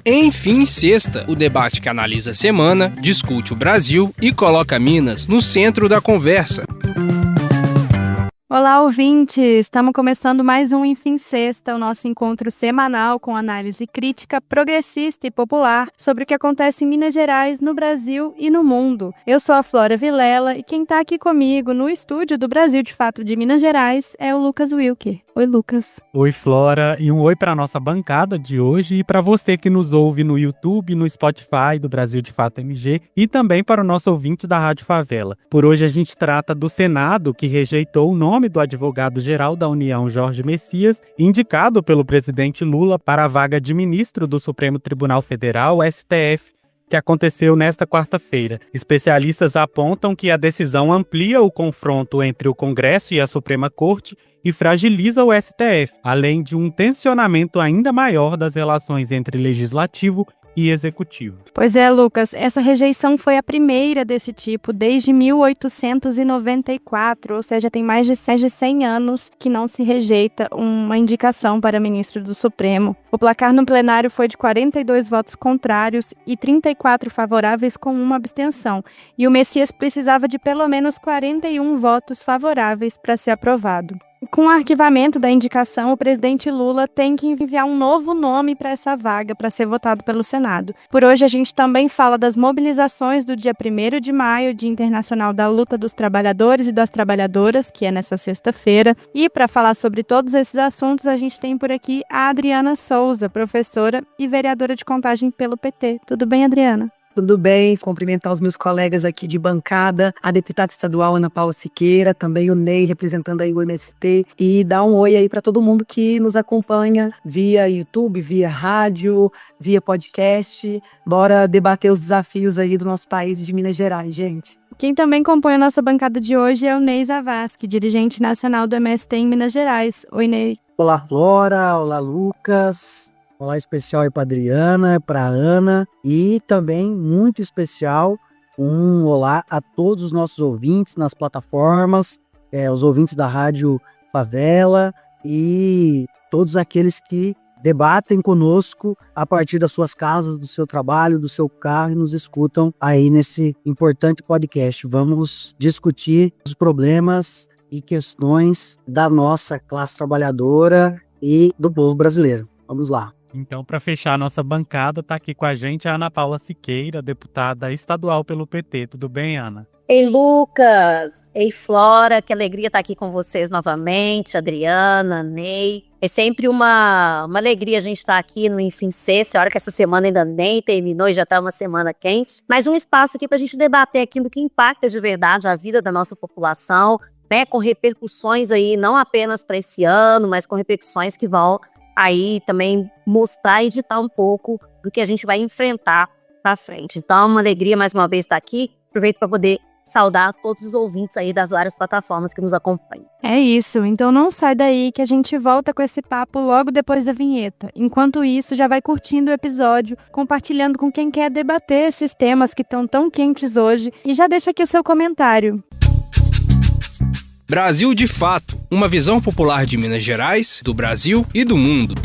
Enfim, sexta, o debate que analisa a semana, discute o Brasil e coloca Minas no centro da conversa. Olá, ouvintes! Estamos começando mais um Enfim Sexta, o nosso encontro semanal com análise crítica, progressista e popular sobre o que acontece em Minas Gerais, no Brasil e no mundo. Eu sou a Flora Vilela e quem está aqui comigo no estúdio do Brasil de Fato de Minas Gerais é o Lucas Wilker. Oi, Lucas. Oi, Flora, e um oi para a nossa bancada de hoje e para você que nos ouve no YouTube, no Spotify do Brasil de Fato MG e também para o nosso ouvinte da Rádio Favela. Por hoje a gente trata do Senado, que rejeitou o nome do advogado-geral da União, Jorge Messias, indicado pelo presidente Lula para a vaga de ministro do Supremo Tribunal Federal, STF, que aconteceu nesta quarta-feira. Especialistas apontam que a decisão amplia o confronto entre o Congresso e a Suprema Corte e fragiliza o STF, além de um tensionamento ainda maior das relações entre legislativo e executivo. Pois é, Lucas, essa rejeição foi a primeira desse tipo desde 1894, ou seja, tem mais de 100 anos que não se rejeita uma indicação para ministro do Supremo. O placar no plenário foi de 42 votos contrários e 34 favoráveis com uma abstenção, e o Messias precisava de pelo menos 41 votos favoráveis para ser aprovado. Com o arquivamento da indicação, o presidente Lula tem que enviar um novo nome para essa vaga para ser votado pelo Senado. Por hoje, a gente também fala das mobilizações do dia 1º de maio, Dia Internacional da Luta dos Trabalhadores e das Trabalhadoras, que é nessa sexta-feira. E para falar sobre todos esses assuntos, a gente tem por aqui a Adriana Souza, professora e vereadora de Contagem pelo PT. Tudo bem, Adriana? Tudo bem, cumprimentar os meus colegas aqui de bancada, a deputada estadual Ana Paula Siqueira, também o Ney, representando aí o MST, e dar um oi aí para todo mundo que nos acompanha via YouTube, via rádio, via podcast. Bora debater os desafios aí do nosso país e de Minas Gerais, gente. Quem também compõe a nossa bancada de hoje é o Ney Zavascki, dirigente nacional do MST em Minas Gerais. Oi, Ney. Olá, Flora. Olá, Lucas. Olá especial aí para Adriana, para Ana e também muito especial um olá a todos os nossos ouvintes nas plataformas, os ouvintes da Rádio Favela e todos aqueles que debatem conosco a partir das suas casas, do seu trabalho, do seu carro e nos escutam aí nesse importante podcast. Vamos discutir os problemas e questões da nossa classe trabalhadora e do povo brasileiro. Vamos lá. Então, para fechar a nossa bancada, está aqui com a gente a Ana Paula Siqueira, deputada estadual pelo PT. Tudo bem, Ana? Ei, Lucas! Ei, Flora! Que alegria estar aqui com vocês novamente, Adriana, Ney. É sempre uma alegria a gente estar aqui no Enfim Sexta, a hora que essa semana ainda nem terminou e já está uma semana quente. Mas um espaço aqui para a gente debater aquilo que impacta de verdade a vida da nossa população, né, com repercussões aí não apenas para esse ano, mas com repercussões que vão aí também mostrar e ditar um pouco do que a gente vai enfrentar para frente. Então, é uma alegria mais uma vez estar aqui. Aproveito para poder saudar todos os ouvintes aí das várias plataformas que nos acompanham. É isso, então não sai daí que a gente volta com esse papo logo depois da vinheta. Enquanto isso, já vai curtindo o episódio, compartilhando com quem quer debater esses temas que estão tão quentes hoje e já deixa aqui o seu comentário. Brasil de Fato, uma visão popular de Minas Gerais, do Brasil e do mundo.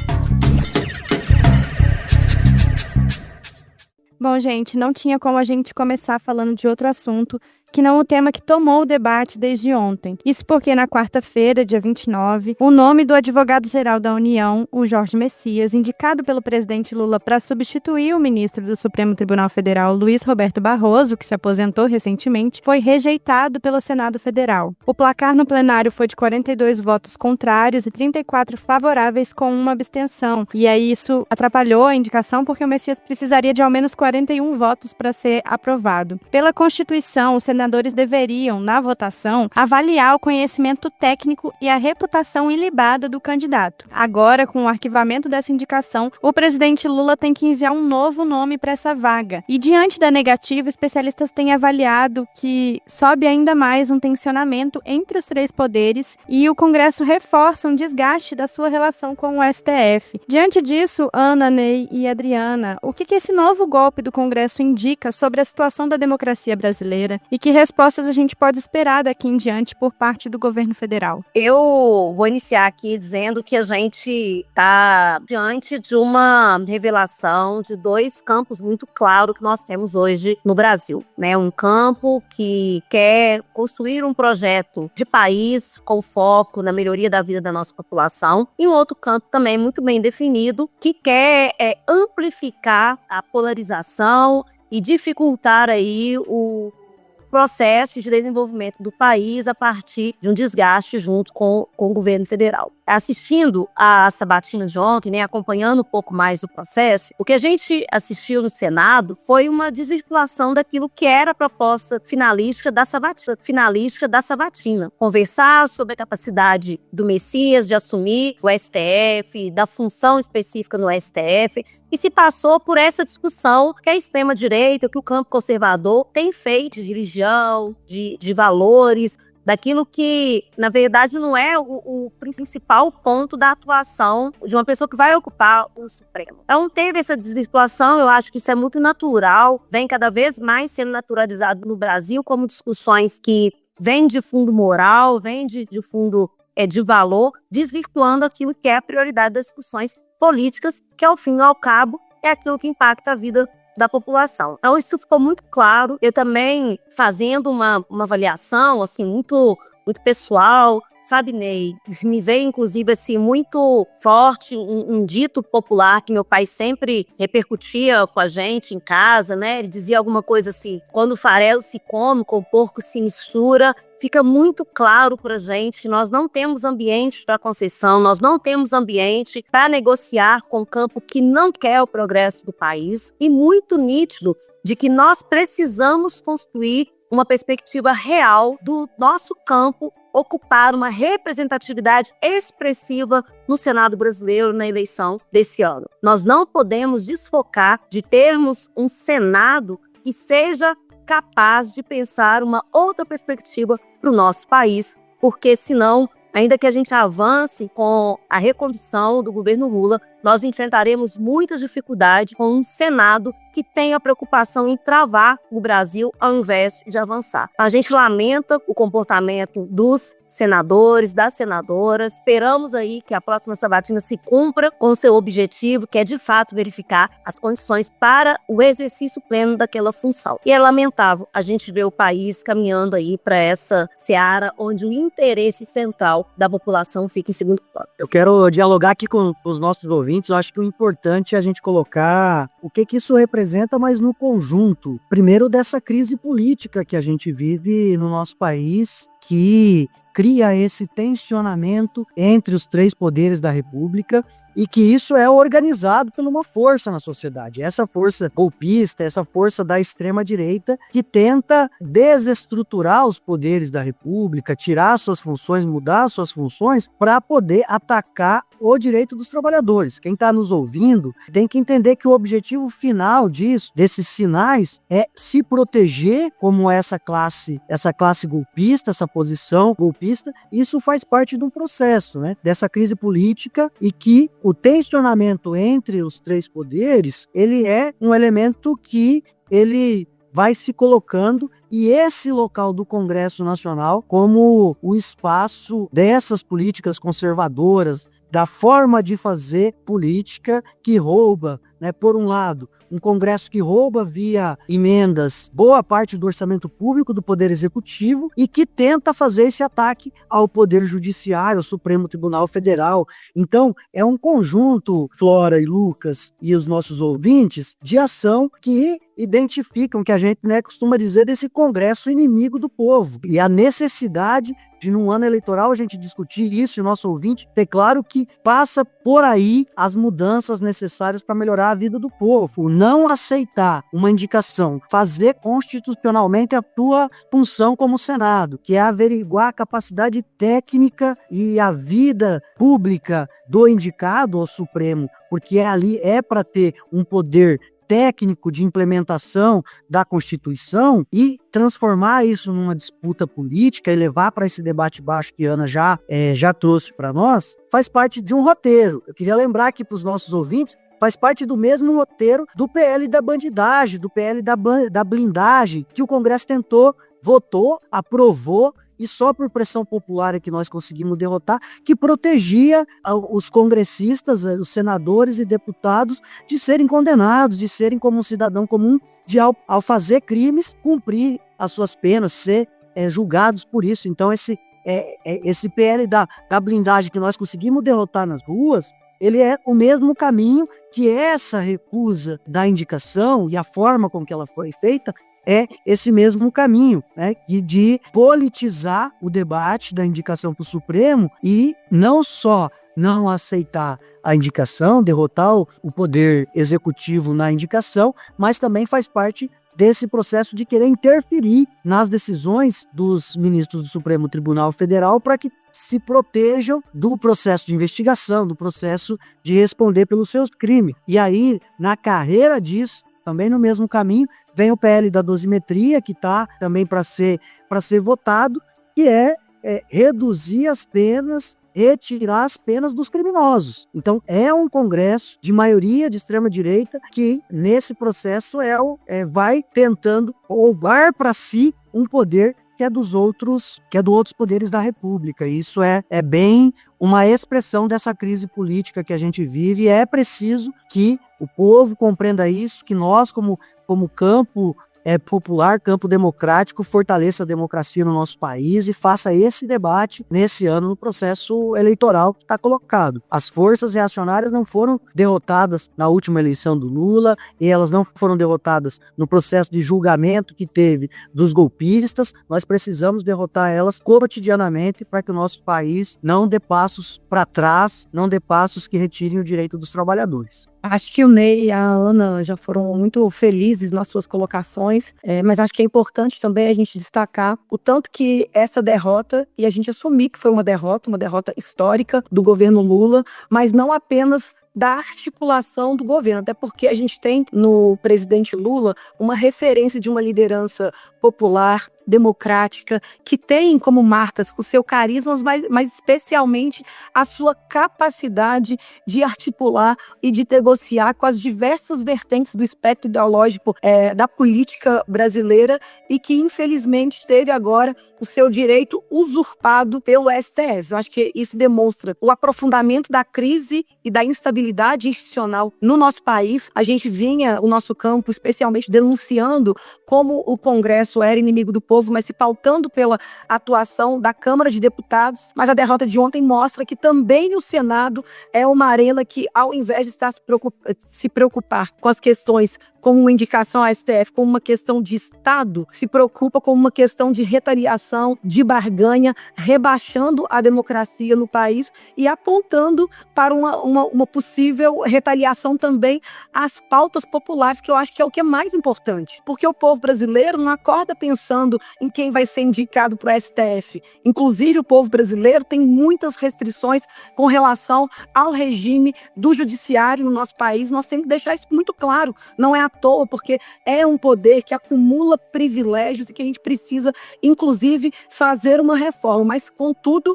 Bom, gente, não tinha como a gente começar falando de outro assunto que não o tema que tomou o debate desde ontem. Isso porque na quarta-feira, dia 29, o nome do advogado-geral da União, o Jorge Messias, indicado pelo presidente Lula para substituir o ministro do Supremo Tribunal Federal, Luiz Roberto Barroso, que se aposentou recentemente, foi rejeitado pelo Senado Federal. O placar no plenário foi de 42 votos contrários e 34 favoráveis com uma abstenção. E aí isso atrapalhou a indicação porque o Messias precisaria de ao menos 41 votos para ser aprovado. Pela Constituição, os senadores deveriam, na votação, avaliar o conhecimento técnico e a reputação ilibada do candidato. Agora, com o arquivamento dessa indicação, o presidente Lula tem que enviar um novo nome para essa vaga. E diante da negativa, especialistas têm avaliado que sobe ainda mais um tensionamento entre os três poderes e o Congresso reforça um desgaste da sua relação com o STF. Diante disso, Ana, Ney e Adriana, o que esse novo golpe do Congresso indica sobre a situação da democracia brasileira e que respostas a gente pode esperar daqui em diante por parte do governo federal? Eu vou iniciar aqui dizendo que a gente está diante de uma revelação de dois campos muito claros que nós temos hoje no Brasil, né? Um campo que quer construir um projeto de país com foco na melhoria da vida da nossa população, e um outro campo também muito bem definido que quer amplificar a polarização e dificultar aí o processo de desenvolvimento do país a partir de um desgaste junto com o governo federal. Assistindo a sabatina de ontem, né, acompanhando um pouco mais do processo, o que a gente assistiu no Senado foi uma desvirtuação daquilo que era a proposta finalística da sabatina. Conversar sobre a capacidade do Messias de assumir o STF, da função específica no STF, e se passou por essa discussão que a extrema-direita, que o campo conservador tem feito de religião, de valores, daquilo que, na verdade, não é o principal ponto da atuação de uma pessoa que vai ocupar o Supremo. Então, teve essa desvirtuação, eu acho que isso é muito natural, vem cada vez mais sendo naturalizado no Brasil como discussões que vêm de fundo moral, vêm de fundo de valor, desvirtuando aquilo que é a prioridade das discussões políticas, que ao fim e ao cabo é aquilo que impacta a vida da população. Então isso ficou muito claro. Eu também fazendo uma avaliação assim muito pessoal, sabe, Ney? Me veio inclusive assim muito forte um dito popular que meu pai sempre repercutia com a gente em casa, né? Ele dizia alguma coisa assim: quando o farelo se come, com o porco se mistura. Fica muito claro para a gente que nós não temos ambiente para concessão, nós não temos ambiente para negociar com o campo que não quer o progresso do país, e muito nítido de que nós precisamos construir uma perspectiva real do nosso campo ocupar uma representatividade expressiva no Senado brasileiro na eleição desse ano. Nós não podemos desfocar de termos um Senado que seja capaz de pensar uma outra perspectiva para o nosso país, porque senão, ainda que a gente avance com a recondução do governo Lula, nós enfrentaremos muitas dificuldades com um Senado que tem a preocupação em travar o Brasil ao invés de avançar. A gente lamenta o comportamento dos senadores, das senadoras. Esperamos aí que a próxima sabatina se cumpra com o seu objetivo, que é de fato verificar as condições para o exercício pleno daquela função. E é lamentável a gente ver o país caminhando aí para essa seara onde o interesse central da população fica em segundo plano. Eu quero dialogar aqui com os nossos ouvintes. Eu acho que o importante é a gente colocar o que isso representa, mas no conjunto. Primeiro, dessa crise política que a gente vive no nosso país, que cria esse tensionamento entre os três poderes da República e que isso é organizado por uma força na sociedade. Essa força golpista, essa força da extrema-direita que tenta desestruturar os poderes da República, tirar suas funções, mudar suas funções para poder atacar o direito dos trabalhadores. Quem está nos ouvindo tem que entender que o objetivo final disso, desses sinais, é se proteger como essa classe golpista, essa posição golpista. Isso faz parte de um processo, né, dessa crise política, e que o tensionamento entre os três poderes, ele é um elemento que ele vai se colocando, e esse local do Congresso Nacional como o espaço dessas políticas conservadoras, da forma de fazer política que rouba, né, por um lado, um Congresso que rouba via emendas boa parte do orçamento público do Poder Executivo e que tenta fazer esse ataque ao Poder Judiciário, ao Supremo Tribunal Federal. Então, é um conjunto, Flora e Lucas e os nossos ouvintes, de ação que identificam, que a gente, né, costuma dizer, desse Congresso inimigo do povo. E a necessidade de, num ano eleitoral, a gente discutir isso e o nosso ouvinte ter claro que passa por aí as mudanças necessárias para melhorar a vida do povo. Não aceitar uma indicação, fazer constitucionalmente a tua função como Senado, que é averiguar a capacidade técnica e a vida pública do indicado ao Supremo, porque ali é para ter um poder técnico de implementação da Constituição, e transformar isso numa disputa política e levar para esse debate baixo que a Ana já trouxe para nós, faz parte de um roteiro. Eu queria lembrar aqui para os nossos ouvintes, faz parte do mesmo roteiro do PL da bandidagem, do PL da blindagem, que o Congresso tentou votou, aprovou, e só por pressão popular é que nós conseguimos derrotar, que protegia os congressistas, os senadores e deputados de serem condenados, de serem como um cidadão comum, de ao fazer crimes, cumprir as suas penas, ser julgados por isso. Então esse PL da blindagem que nós conseguimos derrotar nas ruas, ele é o mesmo caminho que essa recusa da indicação e a forma com que ela foi feita é esse mesmo caminho, né, de politizar o debate da indicação para o Supremo e não só não aceitar a indicação, derrotar o poder executivo na indicação, mas também faz parte desse processo de querer interferir nas decisões dos ministros do Supremo Tribunal Federal para que se protejam do processo de investigação, do processo de responder pelos seus crimes. E aí, na carreira disso, também no mesmo caminho, vem o PL da dosimetria, que está também para ser votado, que é reduzir as penas, retirar as penas dos criminosos. Então, é um congresso de maioria de extrema-direita que, nesse processo, vai tentando roubar para si um poder que é dos outros poderes da República. Isso é bem uma expressão dessa crise política que a gente vive, e é preciso que o povo compreenda isso, que nós, como campo popular, campo democrático, fortaleça a democracia no nosso país e faça esse debate nesse ano no processo eleitoral que está colocado. As forças reacionárias não foram derrotadas na última eleição do Lula, e elas não foram derrotadas no processo de julgamento que teve dos golpistas. Nós precisamos derrotar elas cotidianamente para que o nosso país não dê passos para trás, não dê passos que retirem o direito dos trabalhadores. Acho que o Ney e a Ana já foram muito felizes nas suas colocações, mas acho que é importante também a gente destacar o tanto que essa derrota, e a gente assumir que foi uma derrota histórica do governo Lula, mas não apenas da articulação do governo, até porque a gente tem no presidente Lula uma referência de uma liderança popular, democrática, que tem como marcas o seu carisma, mas especialmente a sua capacidade de articular e de negociar com as diversas vertentes do espectro ideológico da política brasileira, e que infelizmente teve agora o seu direito usurpado pelo STF. Eu acho que isso demonstra o aprofundamento da crise e da instabilidade institucional no nosso país. A gente vinha, o nosso campo, especialmente denunciando como o Congresso era inimigo do povo, mas se pautando pela atuação da Câmara de Deputados. Mas a derrota de ontem mostra que também o Senado é uma arena que, ao invés de estar se preocupar com as questões como uma indicação ao STF, como uma questão de Estado, se preocupa com uma questão de retaliação, de barganha, rebaixando a democracia no país e apontando para uma possível retaliação também às pautas populares, que eu acho que é o que é mais importante. Porque o povo brasileiro não acorda pensando em quem vai ser indicado para o STF. Inclusive, o povo brasileiro tem muitas restrições com relação ao regime do judiciário no nosso país. Nós temos que deixar isso muito claro. Não é à toa, porque é um poder que acumula privilégios e que a gente precisa, inclusive, fazer uma reforma. Mas, contudo,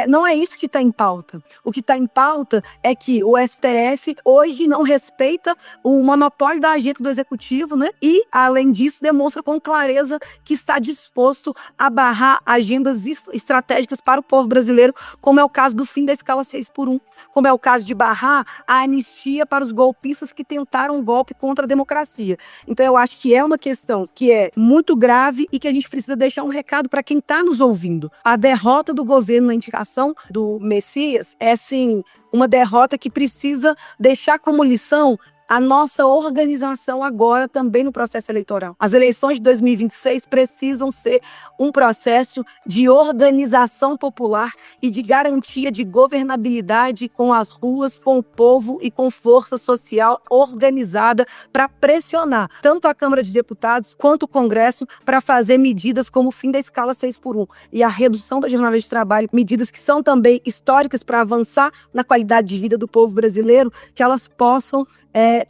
não é isso que está em pauta. O que está em pauta é que o STF hoje não respeita o monopólio da agenda do Executivo, né? E, além disso, demonstra com clareza que está disposto a barrar agendas estratégicas para o povo brasileiro, como é o caso do fim da escala 6x1, como é o caso de barrar a anistia para os golpistas que tentaram um golpe contra a democracia. Então, eu acho que é uma questão que é muito grave e que a gente precisa deixar um recado para quem está nos ouvindo. A derrota do governo na indicação do Messias é, sim, uma derrota que precisa deixar como lição a nossa organização agora também no processo eleitoral. As eleições de 2026 precisam ser um processo de organização popular e de garantia de governabilidade com as ruas, com o povo e com força social organizada para pressionar tanto a Câmara de Deputados quanto o Congresso para fazer medidas como o fim da escala 6x1 e a redução da jornada de trabalho, medidas que são também históricas para avançar na qualidade de vida do povo brasileiro, que elas possam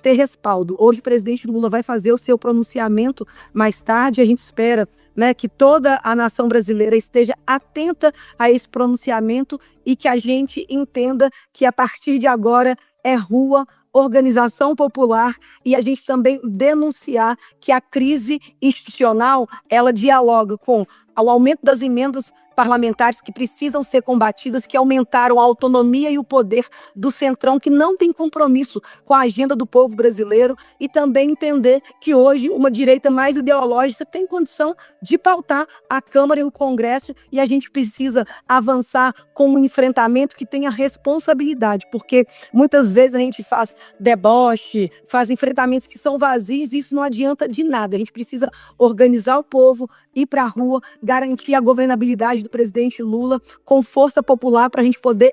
ter respaldo. Hoje o presidente Lula vai fazer o seu pronunciamento mais tarde, a gente espera, né, que toda a nação brasileira esteja atenta a esse pronunciamento e que a gente entenda que a partir de agora é rua, organização popular, e a gente também denunciar que a crise institucional, ela dialoga com o aumento das emendas parlamentares que precisam ser combatidas, que aumentaram a autonomia e o poder do Centrão, que não tem compromisso com a agenda do povo brasileiro, e também entender que hoje uma direita mais ideológica tem condição de pautar a Câmara e o Congresso, e a gente precisa avançar com um enfrentamento que tenha responsabilidade, porque muitas vezes a gente faz deboche, faz enfrentamentos que são vazios, e isso não adianta de nada. A gente precisa organizar o povo, ir para a rua, garantir a governabilidade do presidente Lula com força popular para a gente poder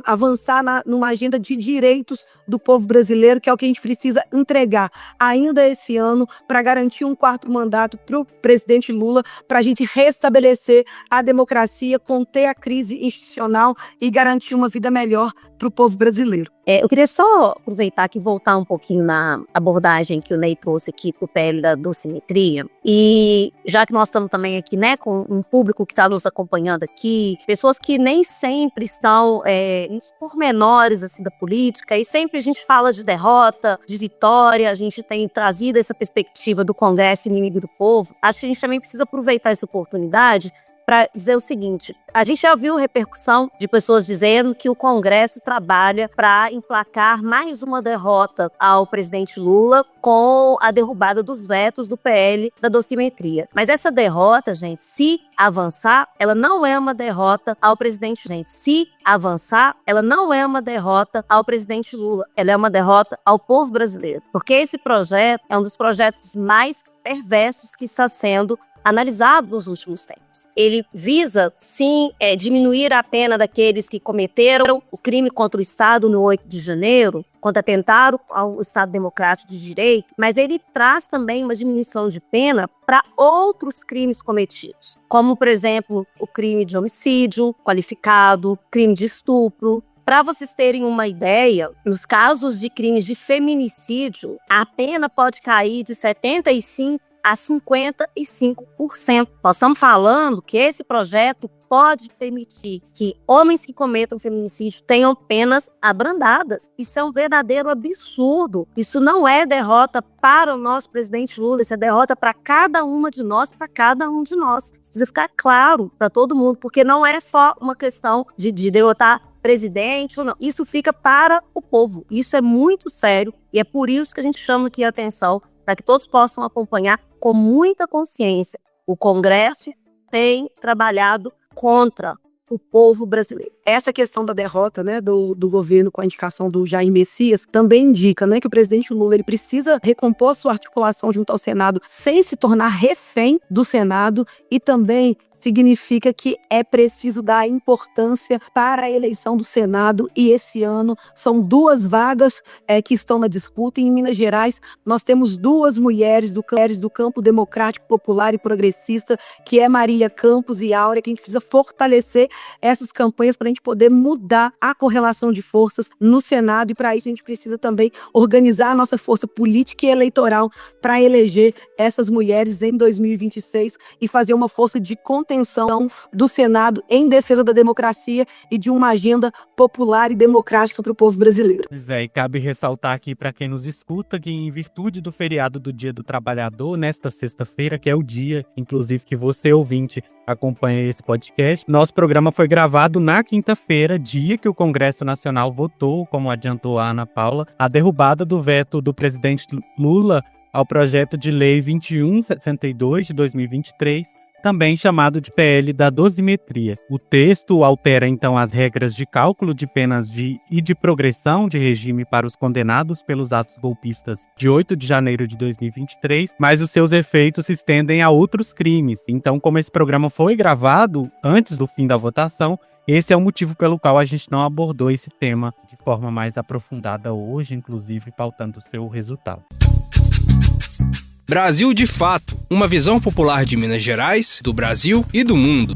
avançar numa agenda de direitos do povo brasileiro, que é o que a gente precisa entregar ainda esse ano para garantir um 4º mandato para o presidente Lula, para a gente restabelecer a democracia, conter a crise institucional e garantir uma vida melhor para o povo brasileiro. Eu queria só aproveitar aqui e voltar um pouquinho na abordagem que o Ney trouxe aqui para o PL da dosimetria. E já que nós estamos também aqui, né, com um público que está nos acompanhando aqui, pessoas que nem sempre estão nos pormenores assim, da política, e sempre a gente fala de derrota, de vitória, a gente tem trazido essa perspectiva do Congresso inimigo do povo. Acho que a gente também precisa aproveitar essa oportunidade para dizer o seguinte: a gente já viu repercussão de pessoas dizendo que o Congresso trabalha para emplacar mais uma derrota ao presidente Lula com a derrubada dos vetos do PL da dosimetria. Mas essa derrota, gente, se avançar, ela não é uma derrota ao presidente. Gente, se avançar, ela não é uma derrota ao presidente Lula, ela é uma derrota ao povo brasileiro. Porque esse projeto é um dos projetos mais perversos que está sendo analisado nos últimos tempos. Ele visa, sim, diminuir a pena daqueles que cometeram o crime contra o Estado no 8 de janeiro, quando atentaram ao Estado Democrático de Direito, mas ele traz também uma diminuição de pena para outros crimes cometidos, como, por exemplo, o crime de homicídio qualificado, crime de estupro. Para vocês terem uma ideia, nos casos de crimes de feminicídio, a pena pode cair de 75% a 55%. Nós estamos falando que esse projeto pode permitir que homens que cometam feminicídio tenham penas abrandadas. Isso é um verdadeiro absurdo. Isso não é derrota para o nosso presidente Lula, isso é derrota para cada uma de nós, para cada um de nós. Isso precisa ficar claro para todo mundo, porque não é só uma questão de derrotar presidente ou não. Isso fica para o povo. Isso é muito sério e é por isso que a gente chama aqui a atenção, para que todos possam acompanhar com muita consciência. O Congresso tem trabalhado contra o povo brasileiro. Essa questão da derrota, né, do governo com a indicação do Jair Messias também indica, né, que o presidente Lula ele precisa recompor sua articulação junto ao Senado sem se tornar refém do Senado, e também significa que é preciso dar importância para a eleição do Senado, e esse ano são 2 vagas que estão na disputa. E em Minas Gerais nós temos 2 mulheres do campo democrático, popular e progressista, que é Marília Campos e Áurea, que a gente precisa fortalecer essas campanhas para a gente poder mudar a correlação de forças no Senado, e para isso a gente precisa também organizar a nossa força política e eleitoral para eleger essas mulheres em 2026 e fazer uma força de contenção do Senado em defesa da democracia e de uma agenda popular e democrática para o povo brasileiro. Pois é, e cabe ressaltar aqui para quem nos escuta que, em virtude do feriado do Dia do Trabalhador, nesta sexta-feira, que é o dia, inclusive, que você, ouvinte, acompanha esse podcast, nosso programa foi gravado na quinta-feira, dia que o Congresso Nacional votou, como adiantou a Ana Paula, a derrubada do veto do presidente Lula ao projeto de lei 2162 de 2023, também chamado de PL da dosimetria. O texto altera, então, as regras de cálculo de penas e de progressão de regime para os condenados pelos atos golpistas de 8 de janeiro de 2023, mas os seus efeitos se estendem a outros crimes. Então, como esse programa foi gravado antes do fim da votação, esse é o motivo pelo qual a gente não abordou esse tema de forma mais aprofundada hoje, inclusive pautando o seu resultado. Brasil de Fato, uma visão popular de Minas Gerais, do Brasil e do mundo.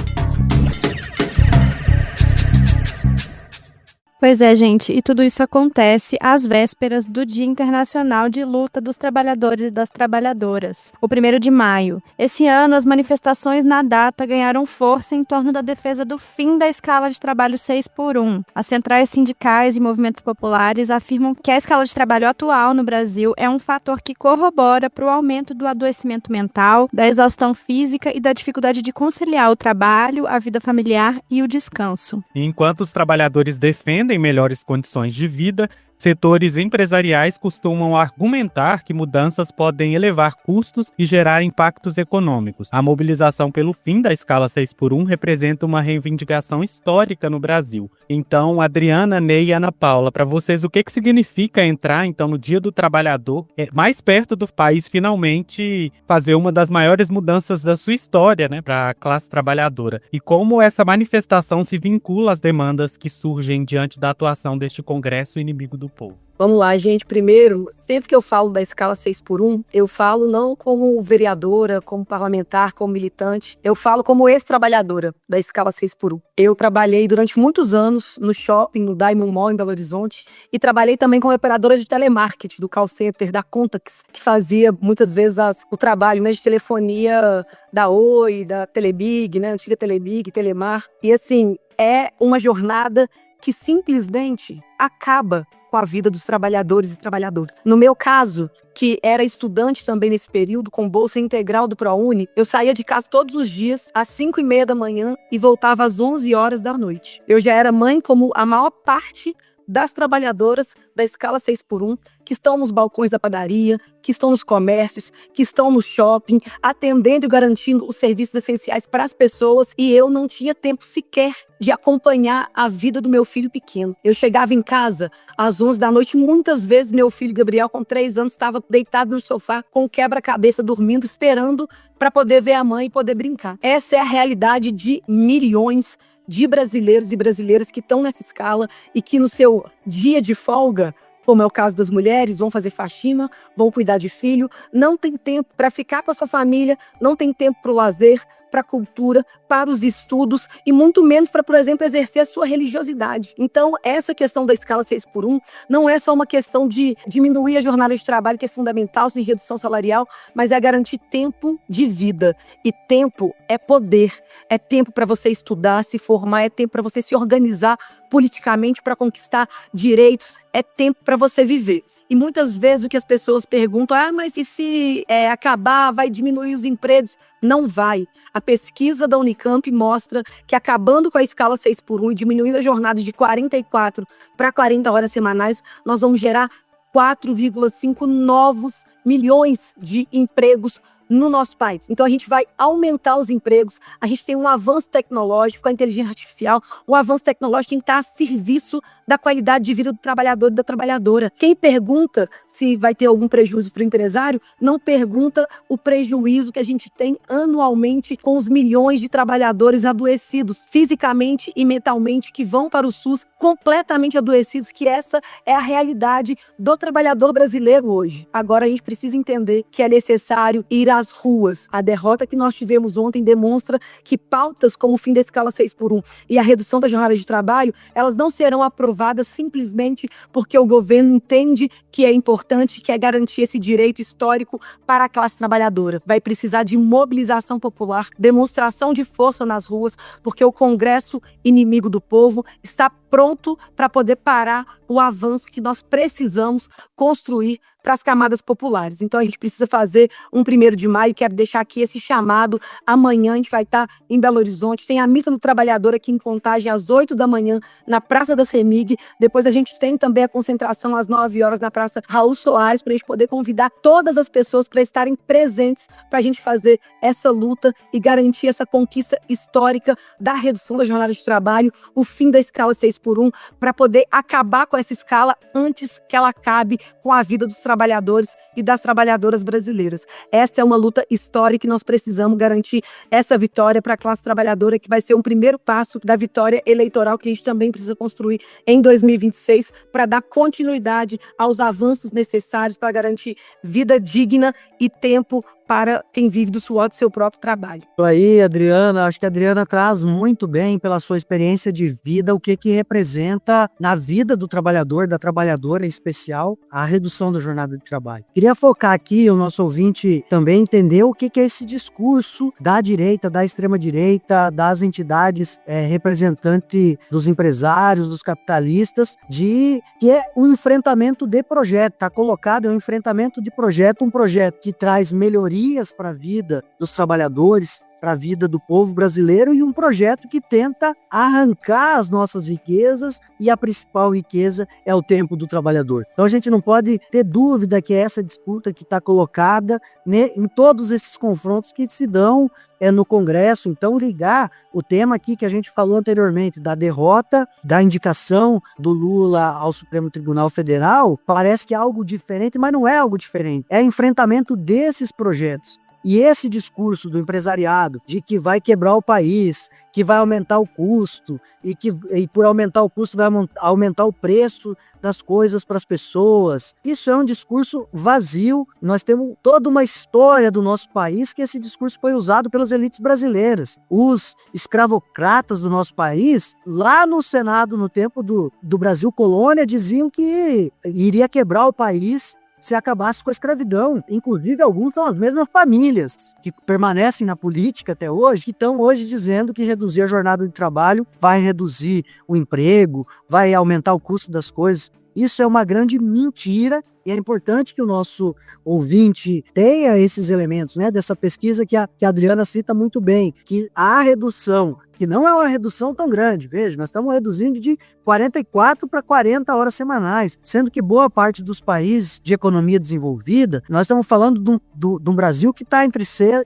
Pois é, gente, e tudo isso acontece às vésperas do Dia Internacional de Luta dos Trabalhadores e das Trabalhadoras, o 1º de maio. Esse ano, as manifestações na data ganharam força em torno da defesa do fim da escala de trabalho 6x1. As centrais sindicais e movimentos populares afirmam que a escala de trabalho atual no Brasil é um fator que corrobora para o aumento do adoecimento mental, da exaustão física e da dificuldade de conciliar o trabalho, a vida familiar e o descanso. E enquanto os trabalhadores defendem melhores condições de vida, setores empresariais costumam argumentar que mudanças podem elevar custos e gerar impactos econômicos. A mobilização pelo fim da escala 6x1 representa uma reivindicação histórica no Brasil. Então, Adriana, Ney e Ana Paula, para vocês, o que significa entrar então no Dia do Trabalhador, mais perto do país finalmente fazer uma das maiores mudanças da sua história, né, para a classe trabalhadora? E como essa manifestação se vincula às demandas que surgem diante da atuação deste Congresso inimigo do povo? Vamos lá, gente. Primeiro, sempre que eu falo da escala 6x1, eu falo não como vereadora, como parlamentar, como militante. Eu falo como ex-trabalhadora da escala 6x1. Eu trabalhei durante muitos anos no shopping, no Diamond Mall, em Belo Horizonte, e trabalhei também como operadora de telemarketing, do call center, da Contax, que fazia muitas vezes o trabalho, né, de telefonia da Oi, da Telebig, né, antiga Telebig, Telemar. E assim, é uma jornada que simplesmente acaba com a vida dos trabalhadores e trabalhadoras. No meu caso, que era estudante também nesse período, com bolsa integral do ProUni, eu saía de casa todos os dias, às 5h30 da manhã, e voltava às 11 horas da noite. Eu já era mãe como a maior parte das trabalhadoras da escala 6x1, que estão nos balcões da padaria, que estão nos comércios, que estão no shopping, atendendo e garantindo os serviços essenciais para as pessoas, e eu não tinha tempo sequer de acompanhar a vida do meu filho pequeno. Eu chegava em casa às 11 da noite, muitas vezes meu filho Gabriel, com 3 anos, estava deitado no sofá com quebra-cabeça, dormindo, esperando para poder ver a mãe e poder brincar. Essa é a realidade de milhões de brasileiros e brasileiras que estão nessa escala e que no seu dia de folga, como é o caso das mulheres, vão fazer faxina, vão cuidar de filho, não tem tempo para ficar com a sua família, não tem tempo para o lazer, para a cultura, para os estudos e muito menos para, por exemplo, exercer a sua religiosidade. Então, essa questão da escala 6x1 não é só uma questão de diminuir a jornada de trabalho, que é fundamental, sem redução salarial, mas é garantir tempo de vida. E tempo é poder. É tempo para você estudar, se formar, é tempo para você se organizar politicamente para conquistar direitos, é tempo para você viver. E muitas vezes o que as pessoas perguntam, mas e se acabar, vai diminuir os empregos? Não vai. A pesquisa da Unicamp mostra que acabando com a escala 6x1 e diminuindo a jornada de 44 para 40 horas semanais, nós vamos gerar 4,5 novos milhões de empregos no nosso país. Então a gente vai aumentar os empregos, a gente tem um avanço tecnológico, a inteligência artificial, o avanço tecnológico tem que estar a serviço da qualidade de vida do trabalhador e da trabalhadora. Quem pergunta se vai ter algum prejuízo para o empresário, não pergunta o prejuízo que a gente tem anualmente com os milhões de trabalhadores adoecidos, fisicamente e mentalmente, que vão para o SUS completamente adoecidos, que essa é a realidade do trabalhador brasileiro hoje. Agora a gente precisa entender que é necessário ir às ruas. A derrota que nós tivemos ontem demonstra que pautas como o fim da escala 6x1 e a redução da jornada de trabalho, elas não serão aprovadas simplesmente porque o governo entende que é importante, que é garantir esse direito histórico para a classe trabalhadora. Vai precisar de mobilização popular, demonstração de força nas ruas, porque o Congresso inimigo do povo está pronto para poder parar o avanço que nós precisamos construir para as camadas populares. Então a gente precisa fazer um 1º de maio, quero deixar aqui esse chamado. Amanhã a gente vai estar em Belo Horizonte, tem a Missa do Trabalhador aqui em Contagem às 8 da manhã na Praça da CEMIG, depois a gente tem também a concentração às 9 horas na Praça Raul Soares, para a gente poder convidar todas as pessoas para estarem presentes, para a gente fazer essa luta e garantir essa conquista histórica da redução da jornada de trabalho, o fim da escala 6x1, para poder acabar com essa escala antes que ela acabe com a vida dos trabalhadores e das trabalhadoras brasileiras. Essa é uma luta histórica e nós precisamos garantir essa vitória para a classe trabalhadora, que vai ser um primeiro passo da vitória eleitoral que a gente também precisa construir em 2026 para dar continuidade aos avanços necessários para garantir vida digna e tempo para quem vive do suor do seu próprio trabalho. Isso aí, Adriana, acho que a Adriana traz muito bem, pela sua experiência de vida, o que representa na vida do trabalhador, da trabalhadora em especial, a redução da jornada de trabalho. Queria focar aqui, o nosso ouvinte também entender o que é esse discurso da direita, da extrema-direita, das entidades representantes dos empresários, dos capitalistas, que é um enfrentamento de projeto, está colocado, é um enfrentamento de projeto, um projeto que traz melhorias para a vida dos trabalhadores, para a vida do povo brasileiro, e um projeto que tenta arrancar as nossas riquezas, e a principal riqueza é o tempo do trabalhador. Então a gente não pode ter dúvida que é essa disputa que está colocada em todos esses confrontos que se dão no Congresso. Então ligar o tema aqui que a gente falou anteriormente, da derrota, da indicação do Lula ao Supremo Tribunal Federal, parece que é algo diferente, mas não é algo diferente. É enfrentamento desses projetos. E esse discurso do empresariado de que vai quebrar o país, que vai aumentar o custo, e por aumentar o custo vai aumentar o preço das coisas para as pessoas, isso é um discurso vazio. Nós temos toda uma história do nosso país que esse discurso foi usado pelas elites brasileiras. Os escravocratas do nosso país, lá no Senado, no tempo do Brasil Colônia, diziam que iria quebrar o país se acabasse com a escravidão. Inclusive, alguns são as mesmas famílias que permanecem na política até hoje, que estão hoje dizendo que reduzir a jornada de trabalho vai reduzir o emprego, vai aumentar o custo das coisas. Isso é uma grande mentira, e é importante que o nosso ouvinte tenha esses elementos, né, dessa pesquisa que a Adriana cita muito bem, que a redução, que não é uma redução tão grande, veja, nós estamos reduzindo de 44 para 40 horas semanais, sendo que boa parte dos países de economia desenvolvida, nós estamos falando de um Brasil que está entre 6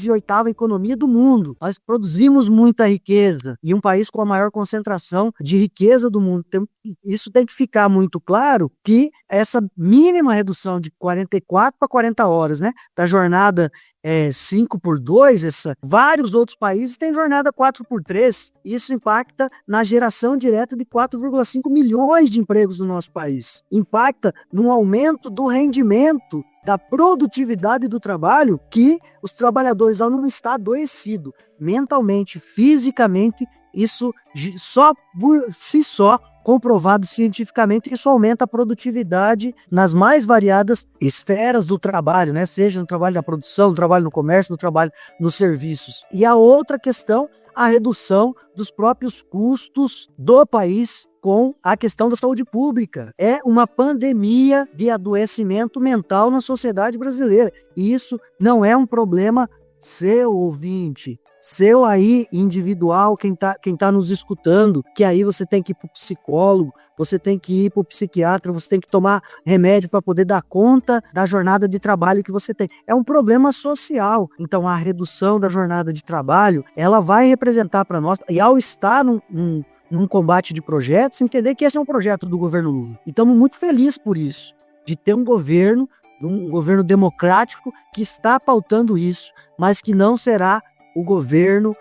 e 8ª economia do mundo. Nós produzimos muita riqueza, e um país com a maior concentração de riqueza do mundo. Isso tem que ficar muito claro, que essa mínima redução de 44 para 40 horas, né, da jornada 5x2, vários outros países têm jornada 4x3. Isso impacta na geração direta de 4,5 milhões de empregos no nosso país. Impacta no aumento do rendimento, da produtividade do trabalho, que os trabalhadores, ao não estar adoecido mentalmente, fisicamente, isso só por si só, comprovado cientificamente, isso aumenta a produtividade nas mais variadas esferas do trabalho, né? Seja no trabalho da produção, no trabalho no comércio, no trabalho nos serviços. E a outra questão, a redução dos próprios custos do país com a questão da saúde pública. É uma pandemia de adoecimento mental na sociedade brasileira. E isso não é um problema seu, ouvinte, seu aí, individual, quem tá nos escutando, que aí você tem que ir pro psicólogo, você tem que ir pro psiquiatra, você tem que tomar remédio para poder dar conta da jornada de trabalho que você tem. É um problema social. Então a redução da jornada de trabalho, ela vai representar para nós, e ao estar num combate de projetos, entender que esse é um projeto do governo Lula. E estamos muito felizes por isso, de ter um governo democrático que está pautando isso, mas que não será o governo,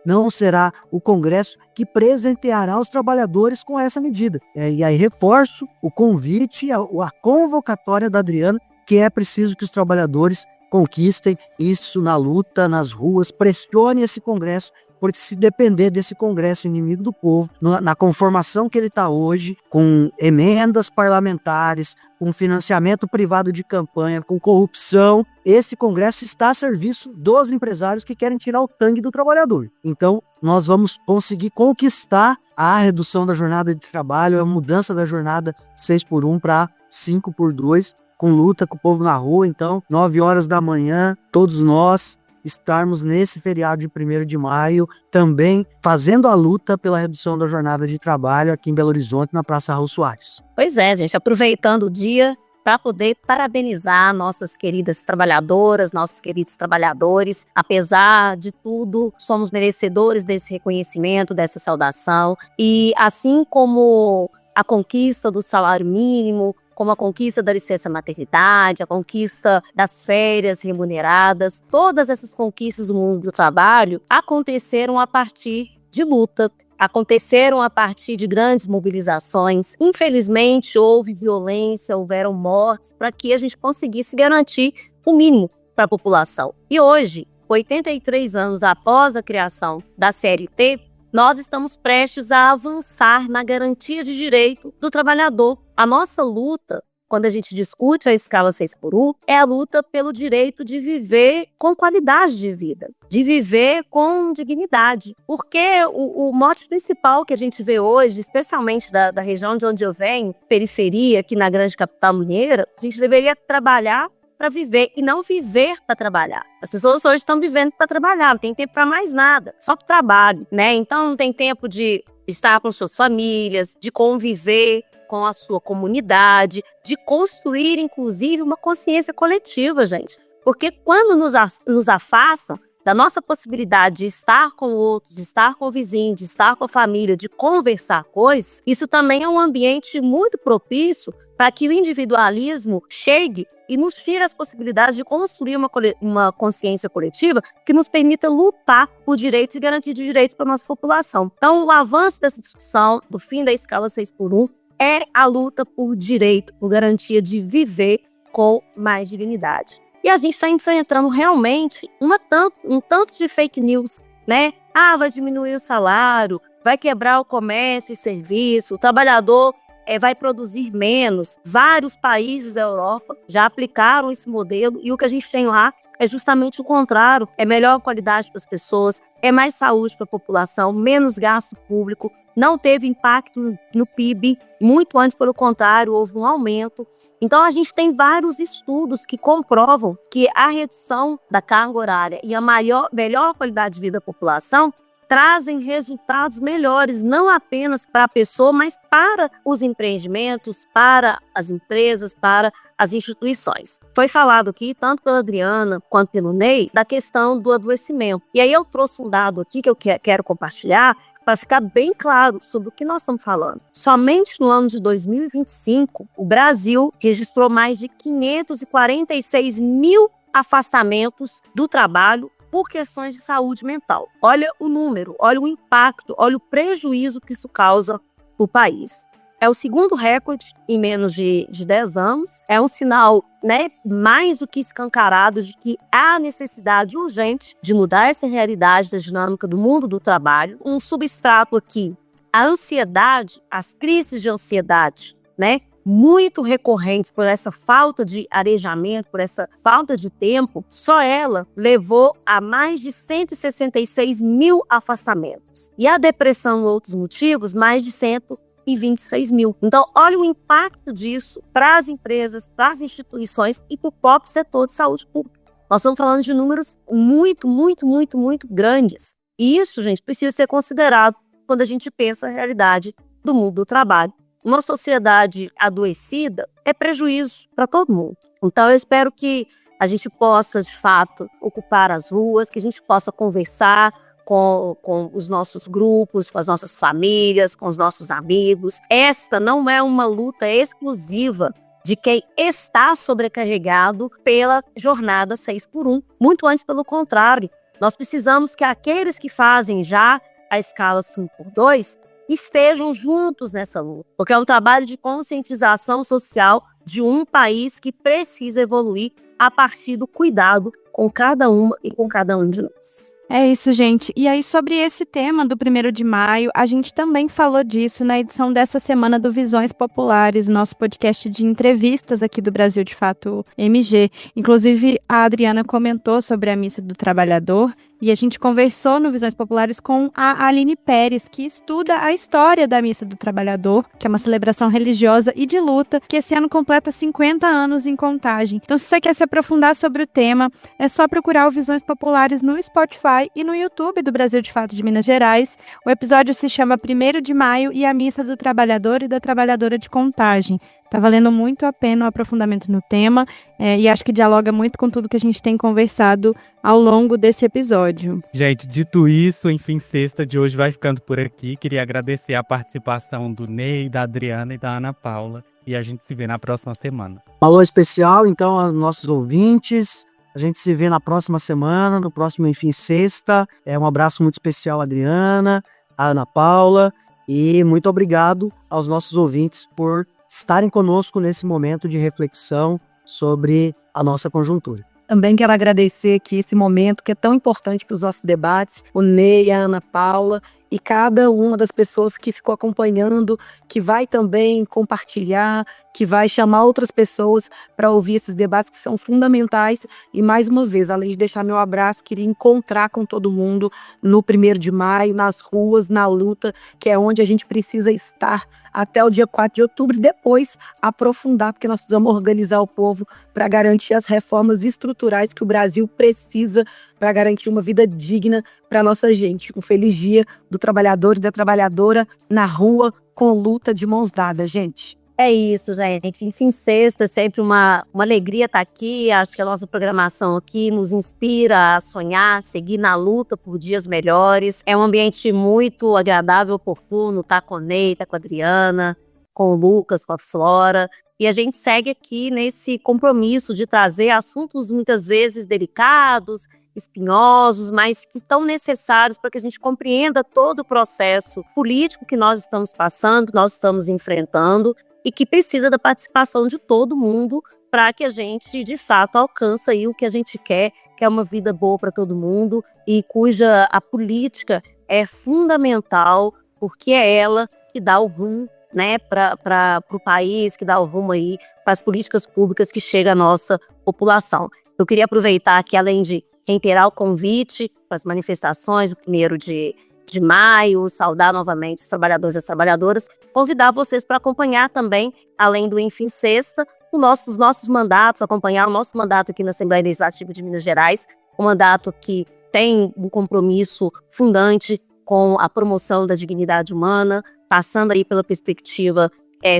não será o Congresso que presenteará os trabalhadores com essa medida. E aí reforço o convite, a convocatória da Adriana, que é preciso que os trabalhadores conquistem isso na luta, nas ruas, pressione esse Congresso, porque se depender desse Congresso inimigo do povo, na conformação que ele está hoje, com emendas parlamentares, com financiamento privado de campanha, com corrupção, esse Congresso está a serviço dos empresários que querem tirar o sangue do trabalhador. Então, nós vamos conseguir conquistar a redução da jornada de trabalho, a mudança da jornada 6x1 para 5x2, com luta com o povo na rua. Então, 9 horas da manhã, todos nós estarmos nesse feriado de 1º de maio, também fazendo a luta pela redução da jornada de trabalho aqui em Belo Horizonte, na Praça Raul Soares. Pois é, gente, aproveitando o dia para poder parabenizar nossas queridas trabalhadoras, nossos queridos trabalhadores. Apesar de tudo, somos merecedores desse reconhecimento, dessa saudação. E assim como a conquista do salário mínimo, como a conquista da licença maternidade, a conquista das férias remuneradas, todas essas conquistas do mundo do trabalho aconteceram a partir de luta, aconteceram a partir de grandes mobilizações. Infelizmente, houve violência, houveram mortes para que a gente conseguisse garantir o mínimo. para a população. E hoje, 83 anos após a criação da CLT, nós estamos prestes a avançar na garantia de direito do trabalhador. A nossa luta, quando a gente discute a escala 6x1, é a luta pelo direito de viver com qualidade de vida, de viver com dignidade. Porque o mote principal que a gente vê hoje, especialmente da região de onde eu venho, periferia, aqui na grande capital mineira, a gente deveria trabalhar para viver e não viver para trabalhar. As pessoas hoje estão vivendo para trabalhar, não tem tempo para mais nada, só para trabalho, né? Então não tem tempo de estar com suas famílias, de conviver com a sua comunidade, de construir, inclusive, uma consciência coletiva, gente. Porque quando nos afastam da nossa possibilidade de estar com o outro, de estar com o vizinho, de estar com a família, de conversar coisas, isso também é um ambiente muito propício para que o individualismo chegue e nos tire as possibilidades de construir uma consciência coletiva que nos permita lutar por direitos e garantir de direitos para a nossa população. Então, o avanço dessa discussão, do fim da escala 6x1, é a luta por direito, por garantia de viver com mais dignidade. E a gente está enfrentando realmente um tanto de fake news, né? Vai diminuir o salário, vai quebrar o comércio e serviço, o trabalhador vai produzir menos. Vários países da Europa já aplicaram esse modelo e o que a gente tem lá é justamente o contrário. É melhor qualidade para as pessoas, é mais saúde para a população, menos gasto público, não teve impacto no PIB, muito antes, pelo contrário, houve um aumento. Então, a gente tem vários estudos que comprovam que a redução da carga horária e a melhor qualidade de vida da população trazem resultados melhores, não apenas para a pessoa, mas para os empreendimentos, para as empresas, para as instituições. Foi falado aqui, tanto pela Adriana quanto pelo Ney, da questão do adoecimento. E aí eu trouxe um dado aqui que eu quero compartilhar para ficar bem claro sobre o que nós estamos falando. Somente no ano de 2025, o Brasil registrou mais de 546 mil afastamentos do trabalho por questões de saúde mental. Olha o número, olha o impacto, olha o prejuízo que isso causa para o país. É o segundo recorde em menos de 10 anos. É um sinal, né, mais do que escancarado de que há necessidade urgente de mudar essa realidade da dinâmica do mundo do trabalho. Um substrato aqui, a ansiedade, as crises de ansiedade, né, muito recorrentes por essa falta de arejamento, por essa falta de tempo, só ela levou a mais de 166 mil afastamentos. E a depressão e outros motivos, mais de 126 mil. Então, olha o impacto disso para as empresas, para as instituições e para o próprio setor de saúde pública. Nós estamos falando de números muito, muito, muito, muito grandes. E isso, gente, precisa ser considerado quando a gente pensa a realidade do mundo do trabalho. Uma sociedade adoecida é prejuízo para todo mundo. Então, eu espero que a gente possa, de fato, ocupar as ruas, que a gente possa conversar com os nossos grupos, com as nossas famílias, com os nossos amigos. Esta não é uma luta exclusiva de quem está sobrecarregado pela jornada 6x1. Muito antes, pelo contrário. Nós precisamos que aqueles que fazem já a escala 5x2 estejam juntos nessa luta, porque é um trabalho de conscientização social de um país que precisa evoluir a partir do cuidado com cada uma e com cada um de nós. É isso, gente. E aí, sobre esse tema do 1º de maio, a gente também falou disso na edição desta semana do Visões Populares, nosso podcast de entrevistas aqui do Brasil de Fato MG. Inclusive, a Adriana comentou sobre a Missa do Trabalhador e a gente conversou no Visões Populares com a Aline Pérez, que estuda a história da Missa do Trabalhador, que é uma celebração religiosa e de luta, que esse ano completa 50 anos em Contagem. Então, se você quer se aprofundar sobre o tema, é só procurar o Visões Populares no Spotify e no YouTube do Brasil de Fato de Minas Gerais. O episódio se chama 1º de maio e a Missa do Trabalhador e da Trabalhadora de Contagem. Tá valendo muito a pena o aprofundamento no tema e acho que dialoga muito com tudo que a gente tem conversado ao longo desse episódio. Gente, dito isso, enfim, sexta de hoje vai ficando por aqui. Queria agradecer a participação do Ney, da Adriana e da Ana Paula. E a gente se vê na próxima semana. Um alô especial, então, aos nossos ouvintes. A gente se vê na próxima semana, no próximo Enfim Sexta. Um abraço muito especial à Adriana, à Ana Paula. E muito obrigado aos nossos ouvintes por estarem conosco nesse momento de reflexão sobre a nossa conjuntura. Também quero agradecer aqui esse momento que é tão importante para os nossos debates, o Ney, a Ana Paula e cada uma das pessoas que ficou acompanhando, que vai também compartilhar, que vai chamar outras pessoas para ouvir esses debates que são fundamentais. E mais uma vez, além de deixar meu abraço, queria encontrar com todo mundo no 1º de maio, nas ruas, na luta, que é onde a gente precisa estar até o dia 4 de outubro e depois aprofundar, porque nós precisamos organizar o povo para garantir as reformas estruturais que o Brasil precisa para garantir uma vida digna para nossa gente. Um feliz dia do trabalhador e da trabalhadora na rua com luta de mãos dadas, gente. É isso, gente. Enfim, sexta, é sempre uma alegria estar aqui. Acho que a nossa programação aqui nos inspira a sonhar, seguir na luta por dias melhores. É um ambiente muito agradável, oportuno, tá com o Ney, tá com a Adriana, com o Lucas, com a Flora. E a gente segue aqui nesse compromisso de trazer assuntos muitas vezes delicados, espinhosos, mas que estão necessários para que a gente compreenda todo o processo político que nós estamos passando, que nós estamos enfrentando e que precisa da participação de todo mundo para que a gente, de fato, alcance aí o que a gente quer, que é uma vida boa para todo mundo e cuja a política é fundamental, porque é ela que dá o rumo, né, para o país, que dá o rumo aí para as políticas públicas que chegam à nossa população. Eu queria aproveitar aqui, além de reiterar o convite para as manifestações, o 1º de maio, saudar novamente os trabalhadores e as trabalhadoras, convidar vocês para acompanhar também, além do Enfim Sexta, os nossos mandatos, acompanhar o nosso mandato aqui na Assembleia Legislativa de Minas Gerais, um mandato que tem um compromisso fundante com a promoção da dignidade humana, passando aí pela perspectiva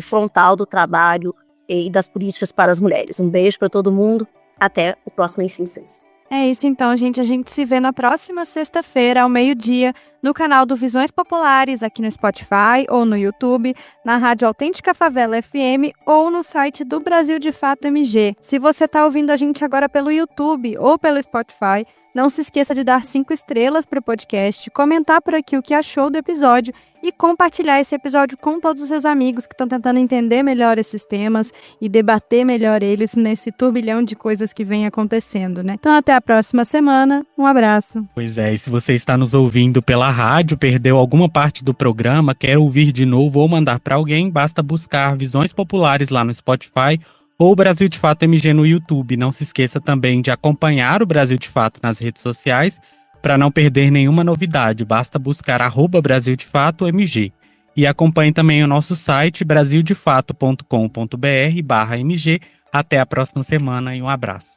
frontal do trabalho e das políticas para as mulheres. Um beijo para todo mundo, até o próximo Enfim Sexta. É isso então, gente. A gente se vê na próxima sexta-feira, ao meio-dia, no canal do Visões Populares, aqui no Spotify ou no YouTube, na Rádio Autêntica Favela FM ou no site do Brasil de Fato MG. Se você está ouvindo a gente agora pelo YouTube ou pelo Spotify, não se esqueça de dar 5 estrelas para o podcast, comentar por aqui o que achou do episódio e compartilhar esse episódio com todos os seus amigos que estão tentando entender melhor esses temas e debater melhor eles nesse turbilhão de coisas que vem acontecendo, né? Então até a próxima semana, um abraço. Pois é, e se você está nos ouvindo pela rádio, perdeu alguma parte do programa, quer ouvir de novo ou mandar para alguém, basta buscar Visões Populares lá no Spotify ou Brasil de Fato MG no YouTube. Não se esqueça também de acompanhar o Brasil de Fato nas redes sociais para não perder nenhuma novidade. Basta buscar @Brasil de Fato MG. E acompanhe também o nosso site brasildefato.com.br/MG. Até a próxima semana e um abraço.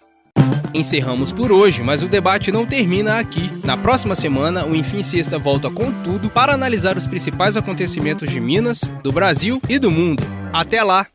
Encerramos por hoje, mas o debate não termina aqui. Na próxima semana, o Enfim Sexta volta com tudo para analisar os principais acontecimentos de Minas, do Brasil e do mundo. Até lá!